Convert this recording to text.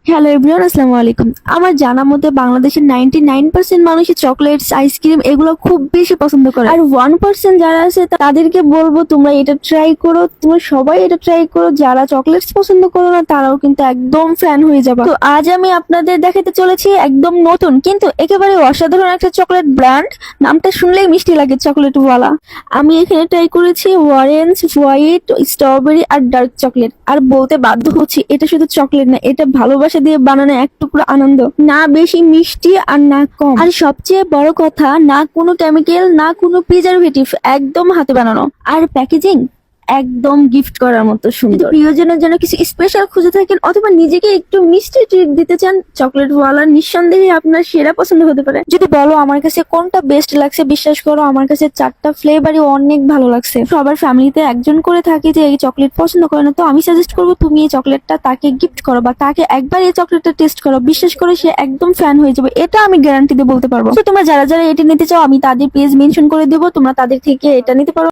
Hello everyone, আসসালামু আলাইকুম। আমার জানা মতে বাংলাদেশের 99% মানুষই চকলেটস, আইসক্রিম এগুলো খুব বেশি পছন্দ করে। আর 1% যারা আছে তাদেরকে বলবো তোমরা এটা ট্রাই করো, তোমরা সবাই এটা ট্রাই করো। যারা চকলেটস পছন্দ করো না তারাও কিন্তু একদম ফ্যান হয়ে যাবে। তো আজ আমি আপনাদের দেখাতে চলেছি একদম নতুন কিন্তু একেবারে অসাধারণ একটা চকলেট ব্র্যান্ড। নামটা শুনলেই মিষ্টি লাগে, চকলেট ওয়ালা। আমি এখানে ট্রাই করেছি অরেঞ্জ, হোয়াইট, স্ট্রবেরি আর ডার্ক চকলেট। আর বলতে বাধ্য হচ্ছি এটা শুধু চকলেট না, এটা ভালোবাসা দিয়ে বানানো এক টুকরো আনন্দ। না বেশি মিষ্টি আর না কম, আর সবচেয়ে বড় কথা না কোনো কেমিক্যাল, না কোনো প্রিজারভেটিভ, একদম হাতে বানানো। আর প্যাকেজিং একদম গিফট করার মতো সুন্দর। প্রিয়জনের জন্য কিছু স্পেশাল খুঁজে থাকেন অথবা নিজেকে একটু মিষ্টি ট্রিট দিতে চান, চকলেট ওয়ালা নিঃসন্দেহে আপনার সেরা পছন্দ হতে পারে। যদি বলো আমার কাছে কোনটা বেস্ট লাগছে, বিশ্বাস করো আমার কাছে চারটা ফ্লেভারই অনেক ভালো লাগছে। সবার ফ্যামিলিতে একজন করে থাকে যে এই চকলেট পছন্দ করে না, তো আমি সাজেস্ট করবো তুমি এই চকলেটটা তাকে গিফট করো বা তাকে একবার এই চকলেটটা টেস্ট করো, বিশ্বাস করে সে একদম ফ্যান হয়ে যাবে, এটা আমি গ্যারান্টি দিয়ে বলতে পারবো। তো তোমরা যারা যারা এটা নিতে চাও আমি তাদের পেজ মেনশন করে দেবো, তোমরা তাদের থেকে এটা নিতে পারো।